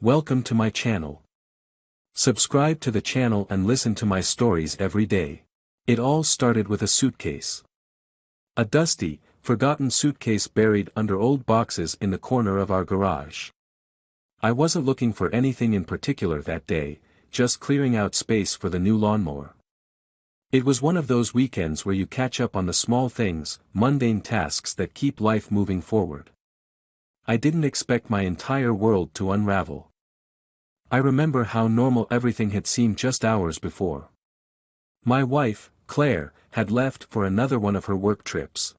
Welcome to my channel. Subscribe to the channel and listen to my stories every day. It all started with a suitcase. A dusty, forgotten suitcase buried under old boxes in the corner of our garage. I wasn't looking for anything in particular that day, just clearing out space for the new lawnmower. It was one of those weekends where you catch up on the small things, mundane tasks that keep life moving forward. I didn't expect my entire world to unravel. I remember how normal everything had seemed just hours before. My wife, Claire, had left for another one of her work trips.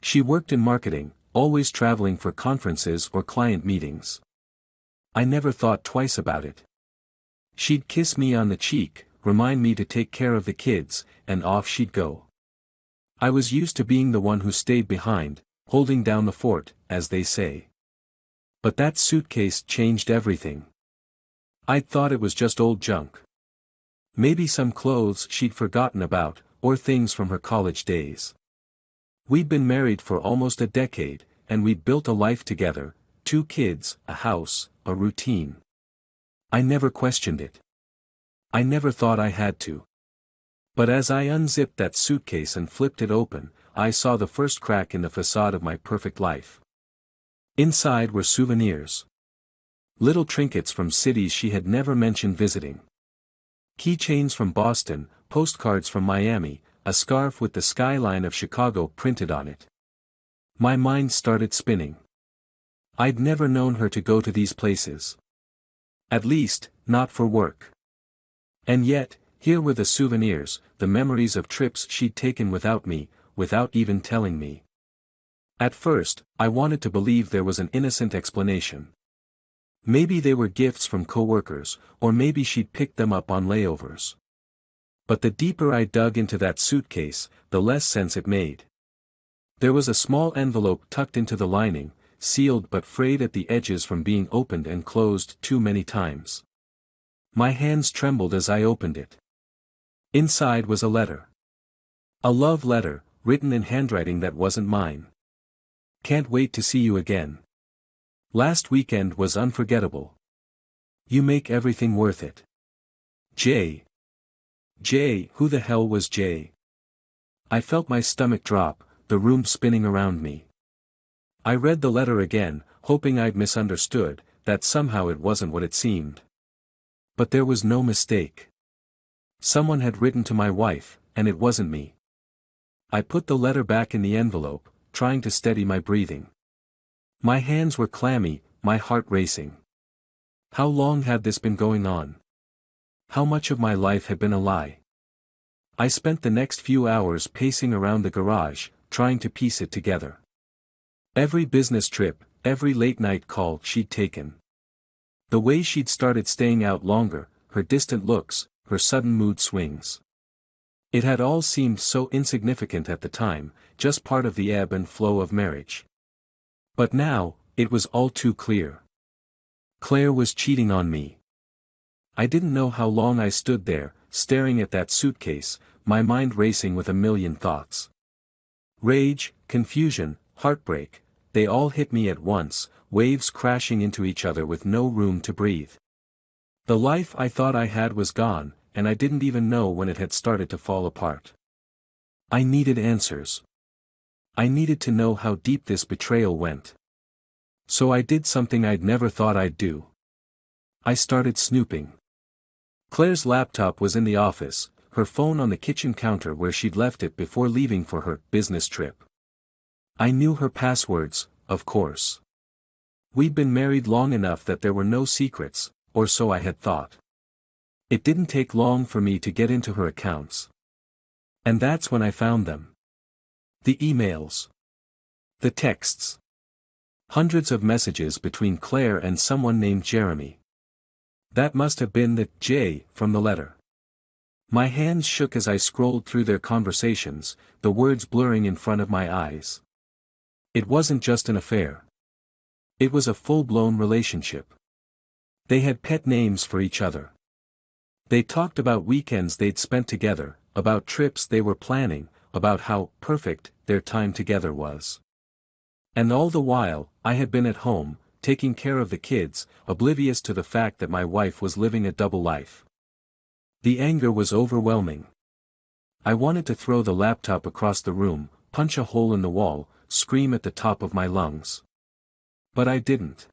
She worked in marketing, always traveling for conferences or client meetings. I never thought twice about it. She'd kiss me on the cheek, remind me to take care of the kids, and off she'd go. I was used to being the one who stayed behind, holding down the fort, as they say. But that suitcase changed everything. I'd thought it was just old junk. Maybe some clothes she'd forgotten about, or things from her college days. We'd been married for almost a decade, and we'd built a life together, 2 kids, a house, a routine. I never questioned it. I never thought I had to. But as I unzipped that suitcase and flipped it open, I saw the first crack in the facade of my perfect life. Inside were souvenirs. Little trinkets from cities she had never mentioned visiting. Keychains from Boston, postcards from Miami, a scarf with the skyline of Chicago printed on it. My mind started spinning. I'd never known her to go to these places. At least, not for work. And yet, here were the souvenirs, the memories of trips she'd taken without me, without even telling me. At first, I wanted to believe there was an innocent explanation. Maybe they were gifts from coworkers, or maybe she'd picked them up on layovers. But the deeper I dug into that suitcase, the less sense it made. There was a small envelope tucked into the lining, sealed but frayed at the edges from being opened and closed too many times. My hands trembled as I opened it. Inside was a letter. A love letter, written in handwriting that wasn't mine. Can't wait to see you again. Last weekend was unforgettable. You make everything worth it. Jay. Jay, who the hell was Jay? I felt my stomach drop, the room spinning around me. I read the letter again, hoping I'd misunderstood, that somehow it wasn't what it seemed. But there was no mistake. Someone had written to my wife, and it wasn't me. I put the letter back in the envelope, trying to steady my breathing. My hands were clammy, my heart racing. How long had this been going on? How much of my life had been a lie? I spent the next few hours pacing around the garage, trying to piece it together. Every business trip, every late-night call she'd taken. The way she'd started staying out longer, her distant looks, her sudden mood swings. It had all seemed so insignificant at the time, just part of the ebb and flow of marriage. But now, it was all too clear. Claire was cheating on me. I didn't know how long I stood there, staring at that suitcase, my mind racing with a million thoughts. Rage, confusion, heartbreak, they all hit me at once, waves crashing into each other with no room to breathe. The life I thought I had was gone, and I didn't even know when it had started to fall apart. I needed answers. I needed to know how deep this betrayal went. So I did something I'd never thought I'd do. I started snooping. Claire's laptop was in the office, her phone on the kitchen counter where she'd left it before leaving for her business trip. I knew her passwords, of course. We'd been married long enough that there were no secrets, or so I had thought. It didn't take long for me to get into her accounts. And that's when I found them. The emails. The texts. Hundreds of messages between Claire and someone named Jeremy. That must have been the J from the letter. My hands shook as I scrolled through their conversations, the words blurring in front of my eyes. It wasn't just an affair. It was a full-blown relationship. They had pet names for each other. They talked about weekends they'd spent together, about trips they were planning, about how perfect their time together was. And all the while, I had been at home, taking care of the kids, oblivious to the fact that my wife was living a double life. The anger was overwhelming. I wanted to throw the laptop across the room, punch a hole in the wall, scream at the top of my lungs. But I didn't.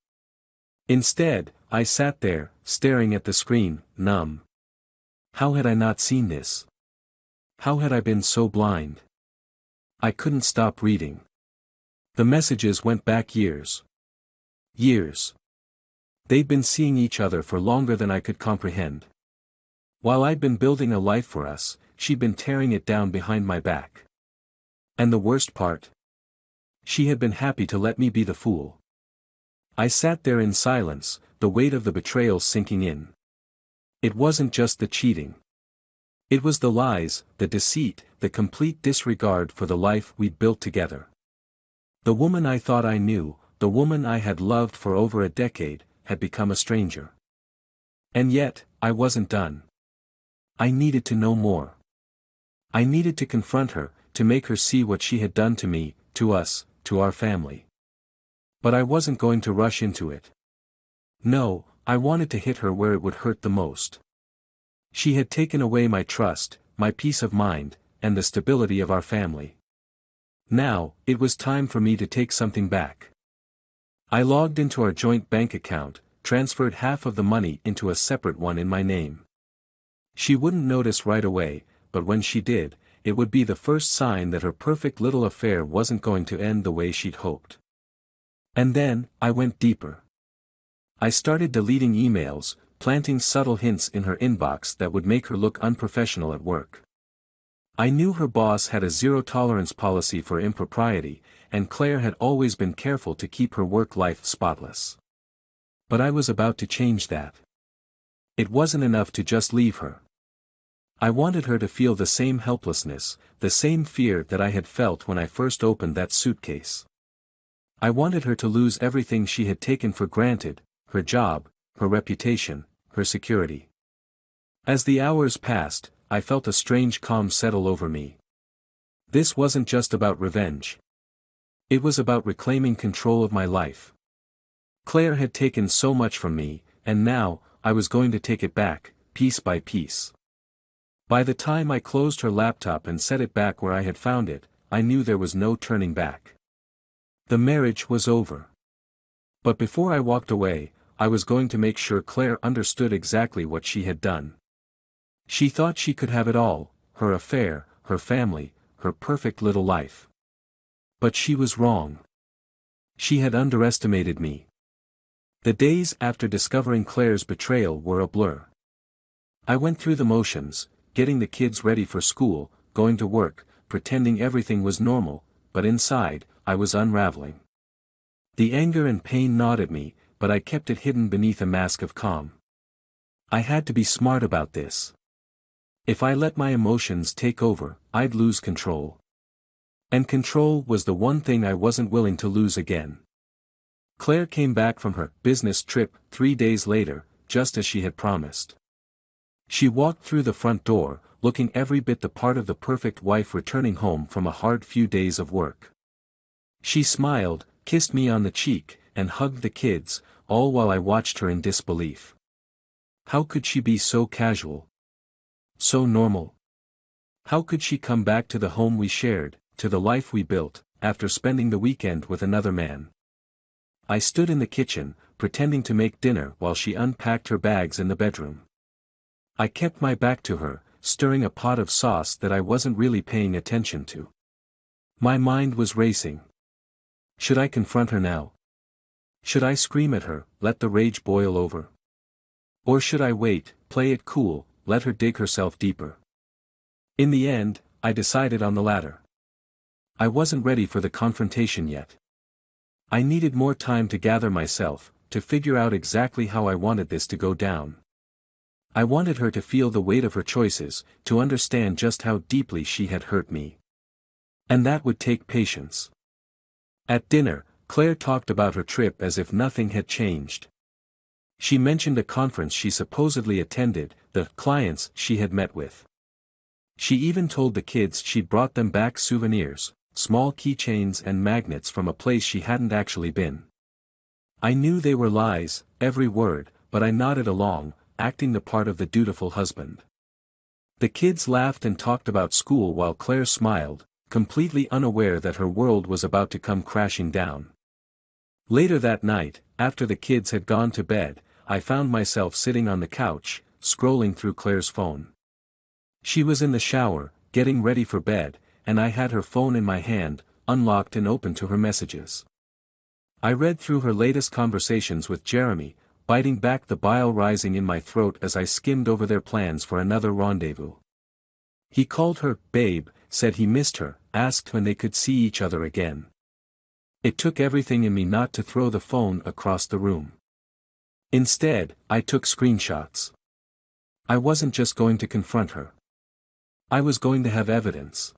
Instead, I sat there, staring at the screen, numb. How had I not seen this? How had I been so blind? I couldn't stop reading. The messages went back years. Years. They'd been seeing each other for longer than I could comprehend. While I'd been building a life for us, she'd been tearing it down behind my back. And the worst part? She had been happy to let me be the fool. I sat there in silence, the weight of the betrayal sinking in. It wasn't just the cheating. It was the lies, the deceit, the complete disregard for the life we'd built together. The woman I thought I knew, the woman I had loved for over a decade, had become a stranger. And yet, I wasn't done. I needed to know more. I needed to confront her, to make her see what she had done to me, to us, to our family. But I wasn't going to rush into it. No, I wanted to hit her where it would hurt the most. She had taken away my trust, my peace of mind, and the stability of our family. Now, it was time for me to take something back. I logged into our joint bank account, transferred half of the money into a separate one in my name. She wouldn't notice right away, but when she did, it would be the first sign that her perfect little affair wasn't going to end the way she'd hoped. And then, I went deeper. I started deleting emails, planting subtle hints in her inbox that would make her look unprofessional at work. I knew her boss had a zero-tolerance policy for impropriety, and Claire had always been careful to keep her work life spotless. But I was about to change that. It wasn't enough to just leave her. I wanted her to feel the same helplessness, the same fear that I had felt when I first opened that suitcase. I wanted her to lose everything she had taken for granted, her job, her reputation, her security. As the hours passed, I felt a strange calm settle over me. This wasn't just about revenge. It was about reclaiming control of my life. Claire had taken so much from me, and now, I was going to take it back, piece by piece. By the time I closed her laptop and set it back where I had found it, I knew there was no turning back. The marriage was over. But before I walked away, I was going to make sure Claire understood exactly what she had done. She thought she could have it all, her affair, her family, her perfect little life. But she was wrong. She had underestimated me. The days after discovering Claire's betrayal were a blur. I went through the motions, getting the kids ready for school, going to work, pretending everything was normal, but inside, I was unraveling. The anger and pain gnawed at me, but I kept it hidden beneath a mask of calm. I had to be smart about this. If I let my emotions take over, I'd lose control. And control was the one thing I wasn't willing to lose again. Claire came back from her business trip 3 days later, just as she had promised. She walked through the front door, looking every bit the part of the perfect wife returning home from a hard few days of work. She smiled, kissed me on the cheek, and hugged the kids, all while I watched her in disbelief. How could she be so casual? So normal? How could she come back to the home we shared, to the life we built, after spending the weekend with another man? I stood in the kitchen, pretending to make dinner while she unpacked her bags in the bedroom. I kept my back to her, stirring a pot of sauce that I wasn't really paying attention to. My mind was racing. Should I confront her now? Should I scream at her, let the rage boil over? Or should I wait, play it cool, let her dig herself deeper? In the end, I decided on the latter. I wasn't ready for the confrontation yet. I needed more time to gather myself, to figure out exactly how I wanted this to go down. I wanted her to feel the weight of her choices, to understand just how deeply she had hurt me. And that would take patience. At dinner, Claire talked about her trip as if nothing had changed. She mentioned a conference she supposedly attended, the clients she had met with. She even told the kids she'd brought them back souvenirs, small keychains and magnets from a place she hadn't actually been. I knew they were lies, every word, but I nodded along, acting the part of the dutiful husband. The kids laughed and talked about school while Claire smiled, completely unaware that her world was about to come crashing down. Later that night, after the kids had gone to bed, I found myself sitting on the couch, scrolling through Claire's phone. She was in the shower, getting ready for bed, and I had her phone in my hand, unlocked and open to her messages. I read through her latest conversations with Jeremy, biting back the bile rising in my throat as I skimmed over their plans for another rendezvous. He called her babe, said he missed her, asked when they could see each other again. It took everything in me not to throw the phone across the room. Instead, I took screenshots. I wasn't just going to confront her. I was going to have evidence.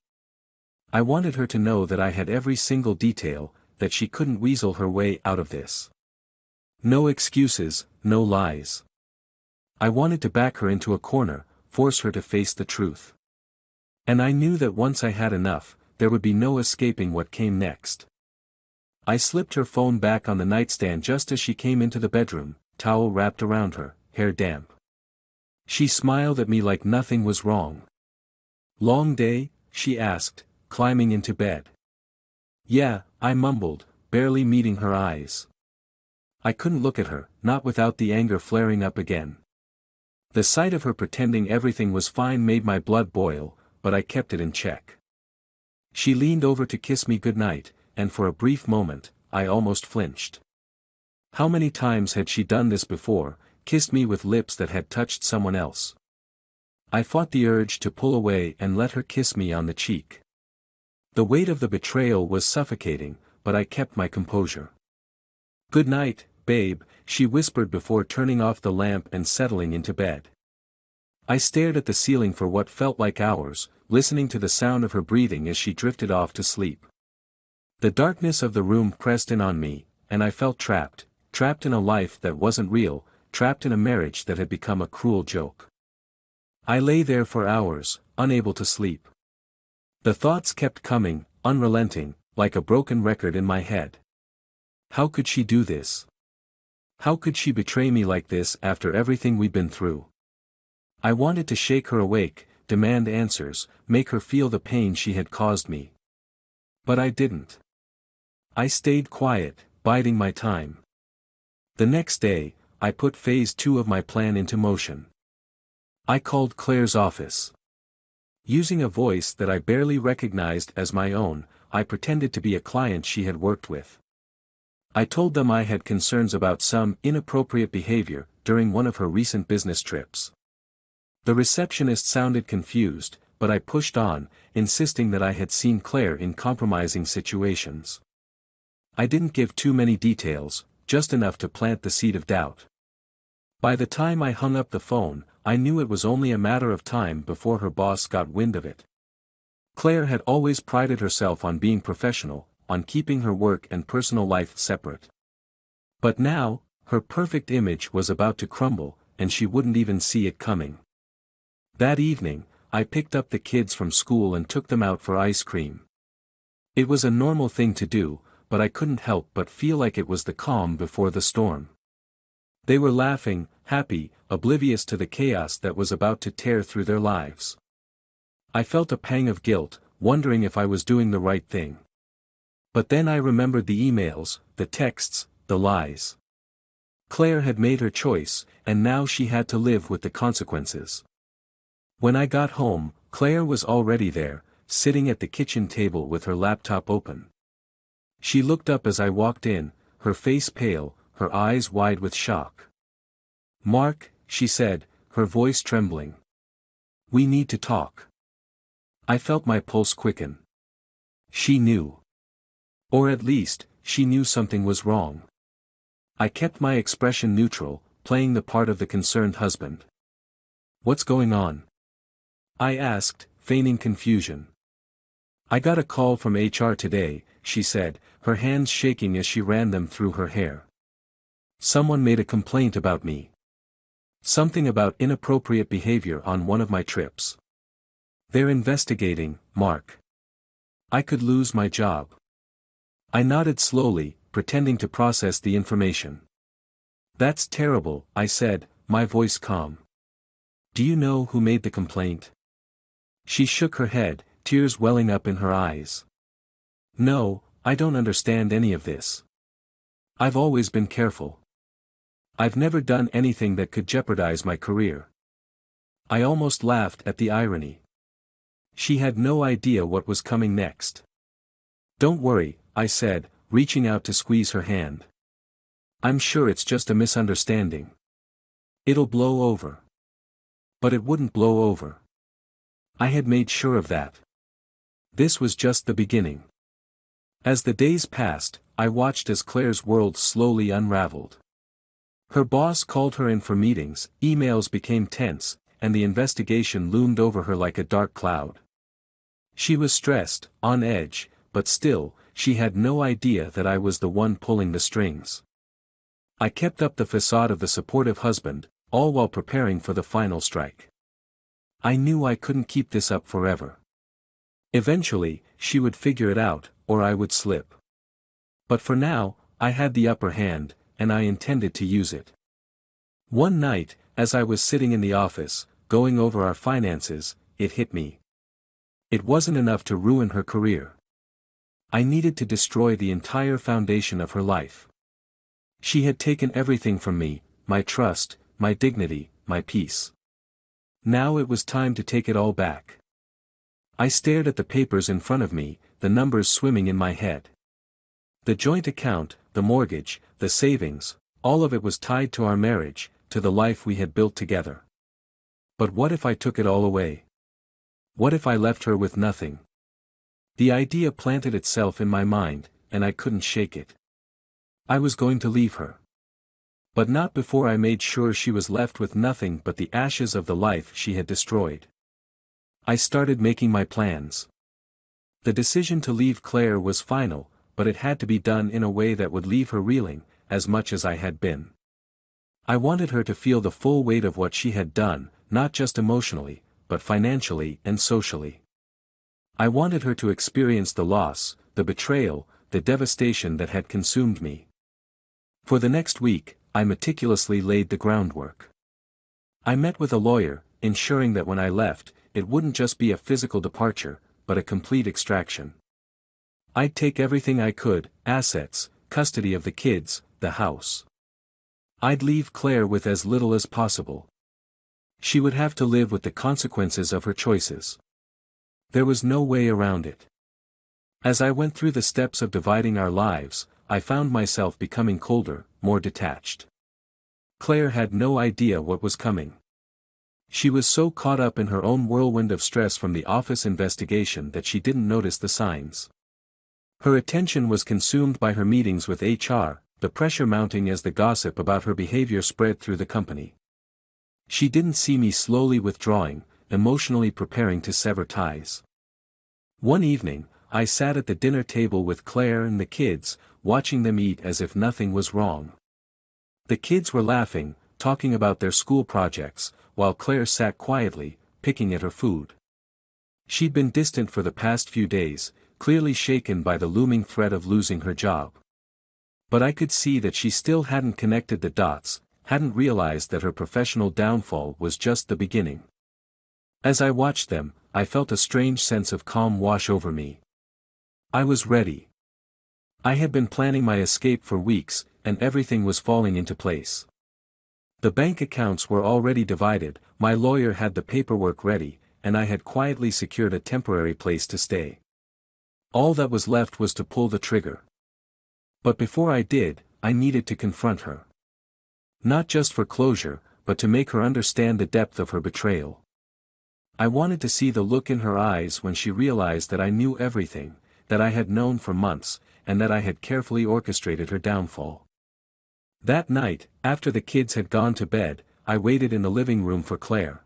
I wanted her to know that I had every single detail, that she couldn't weasel her way out of this. No excuses, no lies. I wanted to back her into a corner, force her to face the truth. And I knew that once I had enough, there would be no escaping what came next. I slipped her phone back on the nightstand just as she came into the bedroom, towel wrapped around her, hair damp. She smiled at me like nothing was wrong. "Long day?" she asked, climbing into bed. "Yeah," I mumbled, barely meeting her eyes. I couldn't look at her, not without the anger flaring up again. The sight of her pretending everything was fine made my blood boil, but I kept it in check. She leaned over to kiss me goodnight, and for a brief moment, I almost flinched. How many times had she done this before, kissed me with lips that had touched someone else? I fought the urge to pull away and let her kiss me on the cheek. The weight of the betrayal was suffocating, but I kept my composure. "Good night, babe," she whispered before turning off the lamp and settling into bed. I stared at the ceiling for what felt like hours, listening to the sound of her breathing as she drifted off to sleep. The darkness of the room pressed in on me, and I felt trapped in a life that wasn't real, trapped in a marriage that had become a cruel joke. I lay there for hours, unable to sleep. The thoughts kept coming, unrelenting, like a broken record in my head. How could she do this? How could she betray me like this after everything we'd been through? I wanted to shake her awake, demand answers, make her feel the pain she had caused me. But I didn't. I stayed quiet, biding my time. The next day, I put phase 2 of my plan into motion. I called Claire's office. Using a voice that I barely recognized as my own, I pretended to be a client she had worked with. I told them I had concerns about some inappropriate behavior during one of her recent business trips. The receptionist sounded confused, but I pushed on, insisting that I had seen Claire in compromising situations. I didn't give too many details, just enough to plant the seed of doubt. By the time I hung up the phone, I knew it was only a matter of time before her boss got wind of it. Claire had always prided herself on being professional, on keeping her work and personal life separate. But now, her perfect image was about to crumble, and she wouldn't even see it coming. That evening, I picked up the kids from school and took them out for ice cream. It was a normal thing to do, but I couldn't help but feel like it was the calm before the storm. They were laughing, happy, oblivious to the chaos that was about to tear through their lives. I felt a pang of guilt, wondering if I was doing the right thing. But then I remembered the emails, the texts, the lies. Claire had made her choice, and now she had to live with the consequences. When I got home, Claire was already there, sitting at the kitchen table with her laptop open. She looked up as I walked in, her face pale, her eyes wide with shock. "Mark," she said, her voice trembling. "We need to talk." I felt my pulse quicken. She knew. Or at least, she knew something was wrong. I kept my expression neutral, playing the part of the concerned husband. "What's going on?" I asked, feigning confusion. "I got a call from HR today," she said, her hands shaking as she ran them through her hair. "Someone made a complaint about me. Something about inappropriate behavior on one of my trips. They're investigating, Mark. I could lose my job." I nodded slowly, pretending to process the information. "That's terrible," I said, my voice calm. "Do you know who made the complaint?" She shook her head, tears welling up in her eyes. "No, I don't understand any of this. I've always been careful. I've never done anything that could jeopardize my career." I almost laughed at the irony. She had no idea what was coming next. "Don't worry," I said, reaching out to squeeze her hand. "I'm sure it's just a misunderstanding. It'll blow over." But it wouldn't blow over. I had made sure of that. This was just the beginning. As the days passed, I watched as Claire's world slowly unraveled. Her boss called her in for meetings, emails became tense, and the investigation loomed over her like a dark cloud. She was stressed, on edge, but still, she had no idea that I was the one pulling the strings. I kept up the facade of the supportive husband, all while preparing for the final strike. I knew I couldn't keep this up forever. Eventually, she would figure it out, or I would slip. But for now, I had the upper hand, and I intended to use it. One night, as I was sitting in the office, going over our finances, it hit me. It wasn't enough to ruin her career. I needed to destroy the entire foundation of her life. She had taken everything from me, my trust, my dignity, my peace. Now it was time to take it all back. I stared at the papers in front of me, the numbers swimming in my head. The joint account, the mortgage, the savings, all of it was tied to our marriage, to the life we had built together. But what if I took it all away? What if I left her with nothing? The idea planted itself in my mind, and I couldn't shake it. I was going to leave her. But not before I made sure she was left with nothing but the ashes of the life she had destroyed. I started making my plans. The decision to leave Claire was final, but it had to be done in a way that would leave her reeling, as much as I had been. I wanted her to feel the full weight of what she had done, not just emotionally, but financially and socially. I wanted her to experience the loss, the betrayal, the devastation that had consumed me. For the next week, I meticulously laid the groundwork. I met with a lawyer, ensuring that when I left, it wouldn't just be a physical departure, but a complete extraction. I'd take everything I could, assets, custody of the kids, the house. I'd leave Claire with as little as possible. She would have to live with the consequences of her choices. There was no way around it. As I went through the steps of dividing our lives, I found myself becoming colder, more detached. Claire had no idea what was coming. She was so caught up in her own whirlwind of stress from the office investigation that she didn't notice the signs. Her attention was consumed by her meetings with HR, the pressure mounting as the gossip about her behavior spread through the company. She didn't see me slowly withdrawing, emotionally preparing to sever ties. One evening, I sat at the dinner table with Claire and the kids, watching them eat as if nothing was wrong. The kids were laughing, talking about their school projects, while Claire sat quietly, picking at her food. She'd been distant for the past few days, clearly shaken by the looming threat of losing her job. But I could see that she still hadn't connected the dots, hadn't realized that her professional downfall was just the beginning. As I watched them, I felt a strange sense of calm wash over me. I was ready. I had been planning my escape for weeks, and everything was falling into place. The bank accounts were already divided, my lawyer had the paperwork ready, and I had quietly secured a temporary place to stay. All that was left was to pull the trigger. But before I did, I needed to confront her. Not just for closure, but to make her understand the depth of her betrayal. I wanted to see the look in her eyes when she realized that I knew everything, that I had known for months, and that I had carefully orchestrated her downfall. That night, after the kids had gone to bed, I waited in the living room for Claire.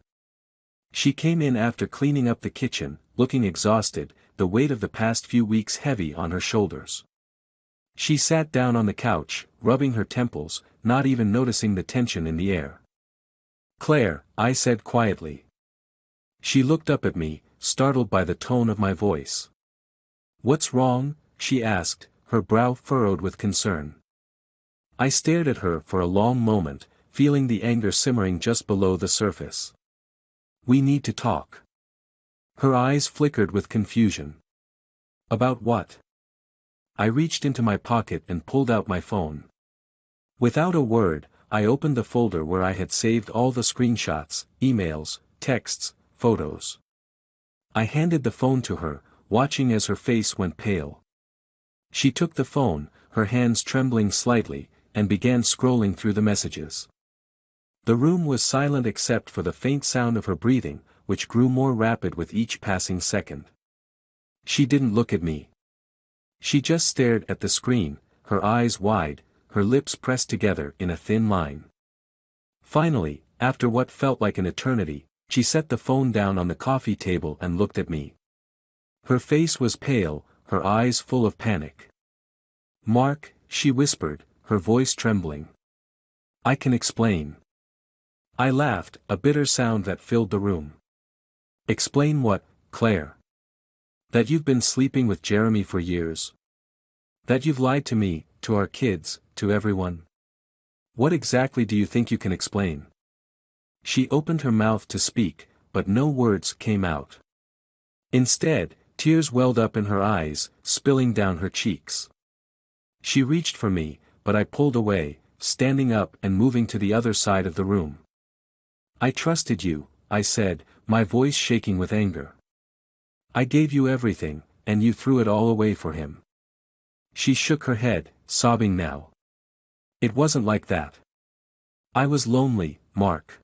She came in after cleaning up the kitchen, looking exhausted, the weight of the past few weeks heavy on her shoulders. She sat down on the couch, rubbing her temples, not even noticing the tension in the air. "Claire," I said quietly. She looked up at me, startled by the tone of my voice. "What's wrong?" she asked, her brow furrowed with concern. I stared at her for a long moment, feeling the anger simmering just below the surface. "We need to talk." Her eyes flickered with confusion. "About what?" I reached into my pocket and pulled out my phone. Without a word, I opened the folder where I had saved all the screenshots, emails, texts, photos. I handed the phone to her, watching as her face went pale. She took the phone, her hands trembling slightly, and began scrolling through the messages. The room was silent except for the faint sound of her breathing, which grew more rapid with each passing second. She didn't look at me. She just stared at the screen, her eyes wide, her lips pressed together in a thin line. Finally, after what felt like an eternity, she set the phone down on the coffee table and looked at me. Her face was pale, her eyes full of panic. "Mark," she whispered, her voice trembling. "I can explain." I laughed, a bitter sound that filled the room. "Explain what, Claire? That you've been sleeping with Jeremy for years? That you've lied to me, to our kids, to everyone? What exactly do you think you can explain?" She opened her mouth to speak, but no words came out. Instead, tears welled up in her eyes, spilling down her cheeks. She reached for me, but I pulled away, standing up and moving to the other side of the room. "I trusted you," I said, my voice shaking with anger. "I gave you everything, and you threw it all away for him." She shook her head, sobbing now. "It wasn't like that. I was lonely, Mark.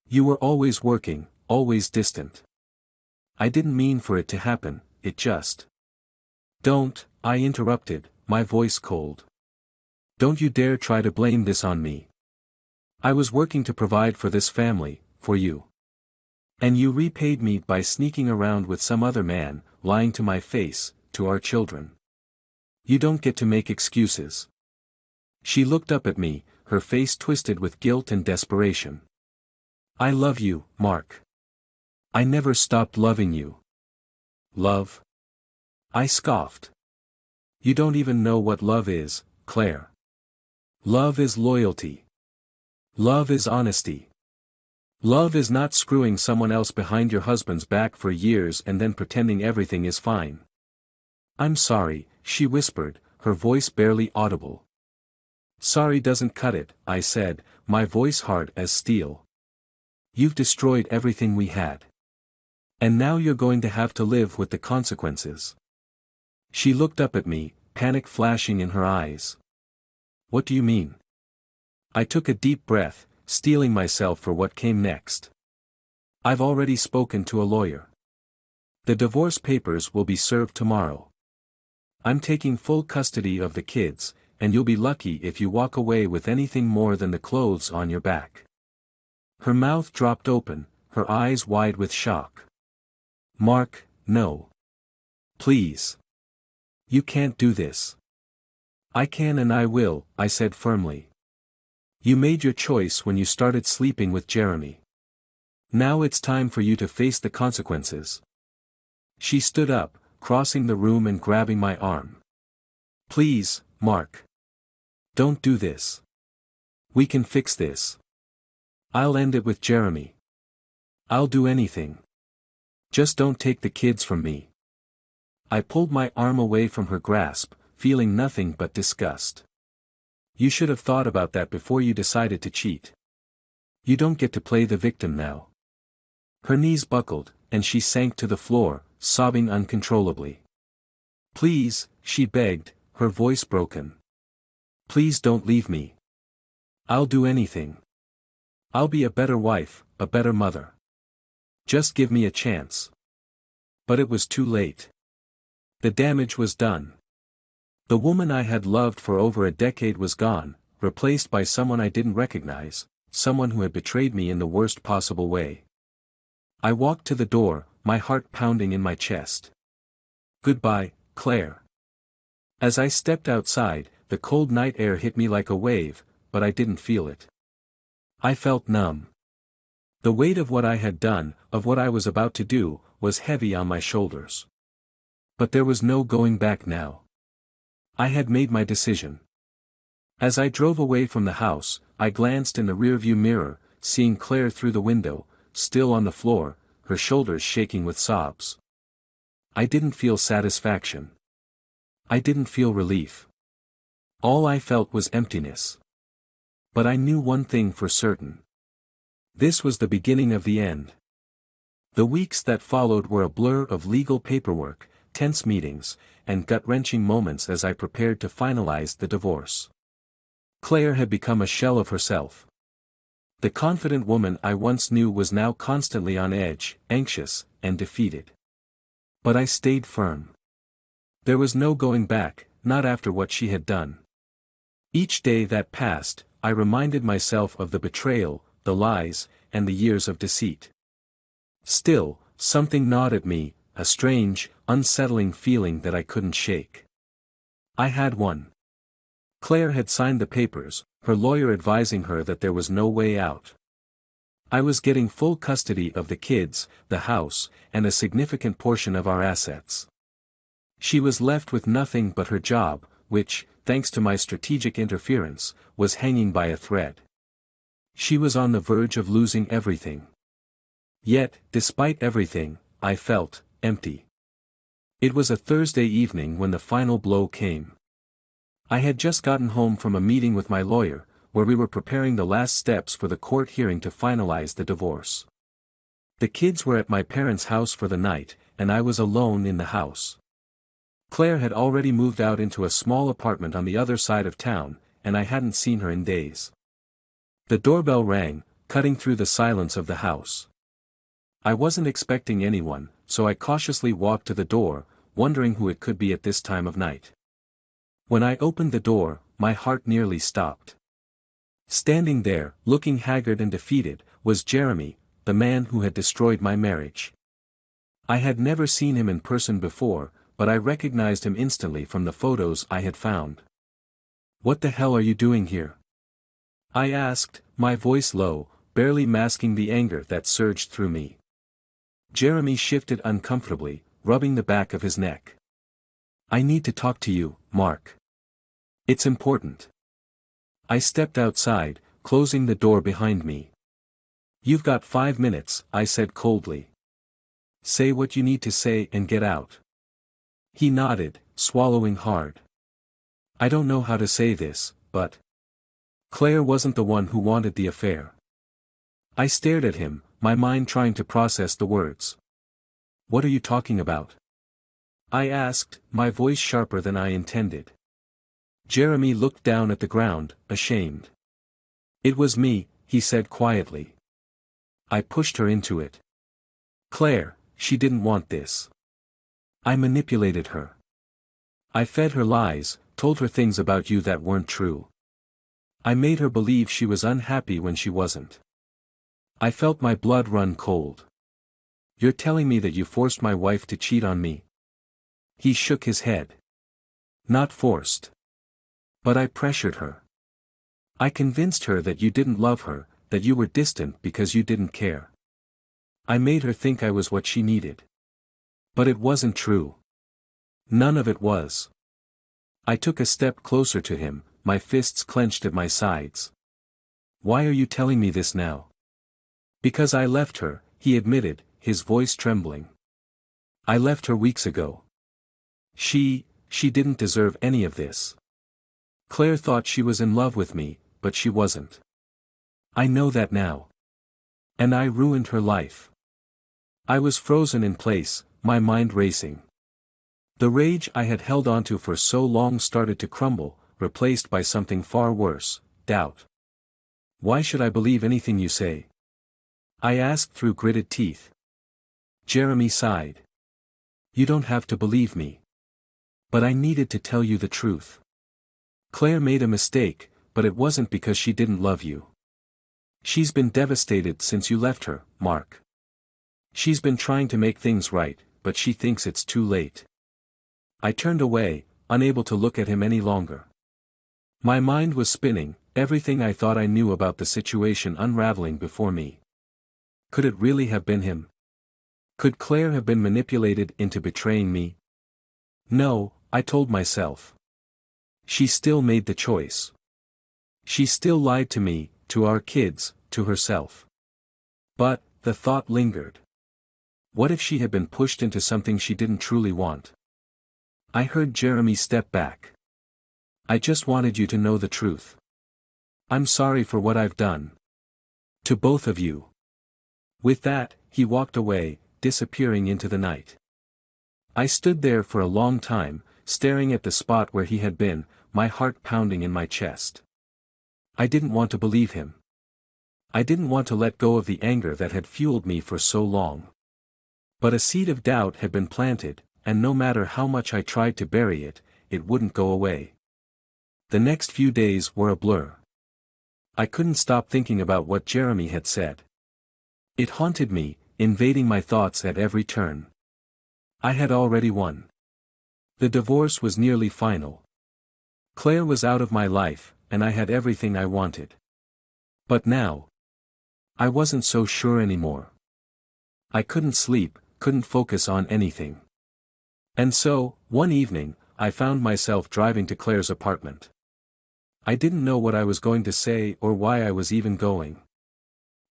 You were always working, always distant. I didn't mean for it to happen, it just—" "Don't," I interrupted, my voice cold. "Don't you dare try to blame this on me. I was working to provide for this family, for you. And you repaid me by sneaking around with some other man, lying to my face, to our children. You don't get to make excuses." She looked up at me, her face twisted with guilt and desperation. "I love you, Mark. I never stopped loving you." "Love?" I scoffed. "You don't even know what love is, Claire. Love is loyalty. Love is honesty. Love is not screwing someone else behind your husband's back for years and then pretending everything is fine." "I'm sorry," she whispered, her voice barely audible. "Sorry doesn't cut it," I said, my voice hard as steel. "You've destroyed everything we had. And now you're going to have to live with the consequences." She looked up at me, panic flashing in her eyes. "What do you mean?" I took a deep breath, steeling myself for what came next. "I've already spoken to a lawyer. The divorce papers will be served tomorrow. I'm taking full custody of the kids, and you'll be lucky if you walk away with anything more than the clothes on your back." Her mouth dropped open, her eyes wide with shock. "Mark, no. Please. You can't do this." "I can and I will," I said firmly. "You made your choice when you started sleeping with Jeremy. Now it's time for you to face the consequences." She stood up, crossing the room and grabbing my arm. "Please, Mark. Don't do this. We can fix this. I'll end it with Jeremy. I'll do anything. Just don't take the kids from me." I pulled my arm away from her grasp, feeling nothing but disgust. "You should have thought about that before you decided to cheat. You don't get to play the victim now." Her knees buckled, and she sank to the floor, sobbing uncontrollably. "Please," she begged, her voice broken. "Please don't leave me. I'll do anything. I'll be a better wife, a better mother. Just give me a chance." But it was too late. The damage was done. The woman I had loved for over a decade was gone, replaced by someone I didn't recognize, someone who had betrayed me in the worst possible way. I walked to the door, my heart pounding in my chest. "Goodbye, Claire." As I stepped outside, the cold night air hit me like a wave, but I didn't feel it. I felt numb. The weight of what I had done, of what I was about to do, was heavy on my shoulders. But there was no going back now. I had made my decision. As I drove away from the house, I glanced in the rearview mirror, seeing Claire through the window, still on the floor, her shoulders shaking with sobs. I didn't feel satisfaction. I didn't feel relief. All I felt was emptiness. But I knew one thing for certain. This was the beginning of the end. The weeks that followed were a blur of legal paperwork, tense meetings, and gut-wrenching moments as I prepared to finalize the divorce. Claire had become a shell of herself. The confident woman I once knew was now constantly on edge, anxious, and defeated. But I stayed firm. There was no going back, not after what she had done. Each day that passed, I reminded myself of the betrayal, the lies, and the years of deceit. Still, something gnawed at me, a strange, unsettling feeling that I couldn't shake. I had one. Claire had signed the papers, her lawyer advising her that there was no way out. I was getting full custody of the kids, the house, and a significant portion of our assets. She was left with nothing but her job, which, thanks to my strategic interference, was hanging by a thread. She was on the verge of losing everything. Yet, despite everything, I felt empty. It was a Thursday evening when the final blow came. I had just gotten home from a meeting with my lawyer, where we were preparing the last steps for the court hearing to finalize the divorce. The kids were at my parents' house for the night, and I was alone in the house. Claire had already moved out into a small apartment on the other side of town, and I hadn't seen her in days. The doorbell rang, cutting through the silence of the house. I wasn't expecting anyone, so I cautiously walked to the door, wondering who it could be at this time of night. When I opened the door, my heart nearly stopped. Standing there, looking haggard and defeated, was Jeremy, the man who had destroyed my marriage. I had never seen him in person before, but I recognized him instantly from the photos I had found. "What the hell are you doing here?" I asked, my voice low, barely masking the anger that surged through me. Jeremy shifted uncomfortably, rubbing the back of his neck. "I need to talk to you, Mark. It's important." I stepped outside, closing the door behind me. "You've got 5 minutes," I said coldly. "Say what you need to say and get out." He nodded, swallowing hard. "I don't know how to say this, but Claire wasn't the one who wanted the affair." I stared at him, my mind trying to process the words. "What are you talking about?" I asked, my voice sharper than I intended. Jeremy looked down at the ground, ashamed. "It was me," he said quietly. "I pushed her into it. Claire, she didn't want this. I manipulated her. I fed her lies, told her things about you that weren't true. I made her believe she was unhappy when she wasn't. I felt my blood run cold. You're telling me that you forced my wife to cheat on me?" He shook his head. "Not forced. But I pressured her. I convinced her that you didn't love her, that you were distant because you didn't care. I made her think I was what she needed. But it wasn't true. None of it was." I took a step closer to him, my fists clenched at my sides. "Why are you telling me this now?" "Because I left her," he admitted, his voice trembling. "I left her weeks ago. She didn't deserve any of this. Claire thought she was in love with me, but she wasn't. I know that now. And I ruined her life." I was frozen in place, my mind racing. The rage I had held onto for so long started to crumble, replaced by something far worse, doubt. "Why should I believe anything you say?" I asked through gritted teeth. Jeremy sighed. "You don't have to believe me. But I needed to tell you the truth. Claire made a mistake, but it wasn't because she didn't love you. She's been devastated since you left her, Mark. She's been trying to make things right, but she thinks it's too late." I turned away, unable to look at him any longer. My mind was spinning, everything I thought I knew about the situation unraveling before me. Could it really have been him? Could Claire have been manipulated into betraying me? No, I told myself. She still made the choice. She still lied to me, to our kids, to herself. But, the thought lingered. What if she had been pushed into something she didn't truly want? I heard Jeremy step back. I just wanted you to know the truth. I'm sorry for what I've done. To both of you. With that, he walked away, disappearing into the night. I stood there for a long time, staring at the spot where he had been, my heart pounding in my chest. I didn't want to believe him. I didn't want to let go of the anger that had fueled me for so long. But a seed of doubt had been planted, and no matter how much I tried to bury it, it wouldn't go away. The next few days were a blur. I couldn't stop thinking about what Jeremy had said. It haunted me, invading my thoughts at every turn. I had already won. The divorce was nearly final. Claire was out of my life, and I had everything I wanted. But now, I wasn't so sure anymore. I couldn't sleep, couldn't focus on anything. And so, one evening, I found myself driving to Claire's apartment. I didn't know what I was going to say or why I was even going.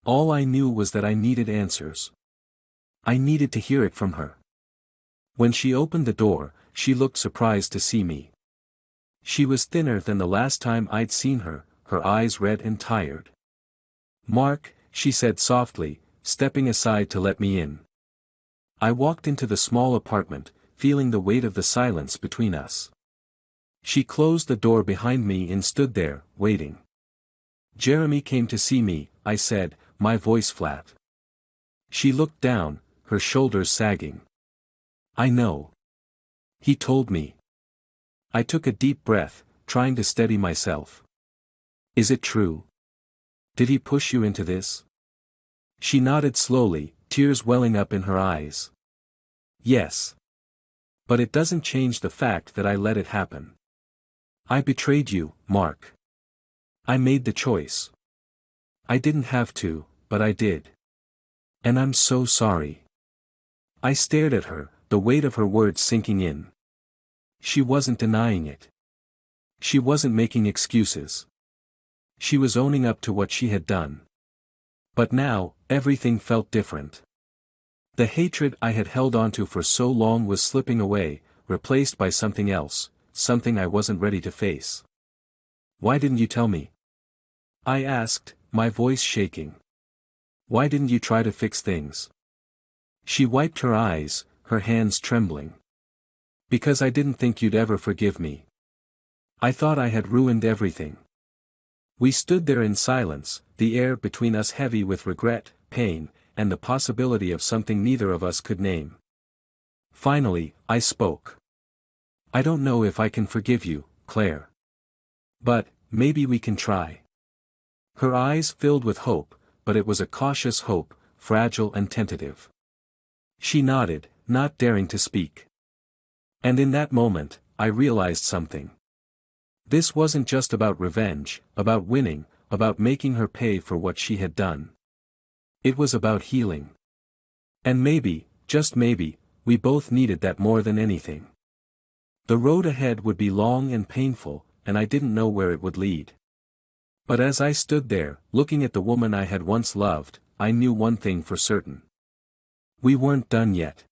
All I knew was that I needed answers. I needed to hear it from her. When she opened the door, she looked surprised to see me. She was thinner than the last time I'd seen her, her eyes red and tired. "Mark," she said softly, stepping aside to let me in. I walked into the small apartment, feeling the weight of the silence between us. She closed the door behind me and stood there, waiting. "Jeremy came to see me," I said, my voice flat. She looked down, her shoulders sagging. "I know. He told me." I took a deep breath, trying to steady myself. "Is it true? Did he push you into this?" She nodded slowly, tears welling up in her eyes. "Yes. But it doesn't change the fact that I let it happen. I betrayed you, Mark. I made the choice. I didn't have to, but I did. And I'm so sorry." I stared at her, the weight of her words sinking in. She wasn't denying it. She wasn't making excuses. She was owning up to what she had done. But now, everything felt different. The hatred I had held onto for so long was slipping away, replaced by something else, something I wasn't ready to face. "Why didn't you tell me?" I asked, my voice shaking. "Why didn't you try to fix things?" She wiped her eyes, her hands trembling. "Because I didn't think you'd ever forgive me. I thought I had ruined everything." We stood there in silence, the air between us heavy with regret, pain, and the possibility of something neither of us could name. Finally, I spoke. "I don't know if I can forgive you, Claire. But, maybe we can try." Her eyes filled with hope, but it was a cautious hope, fragile and tentative. She nodded, not daring to speak. And in that moment, I realized something. This wasn't just about revenge, about winning, about making her pay for what she had done. It was about healing. And maybe, just maybe, we both needed that more than anything. The road ahead would be long and painful, and I didn't know where it would lead. But as I stood there, looking at the woman I had once loved, I knew one thing for certain. We weren't done yet.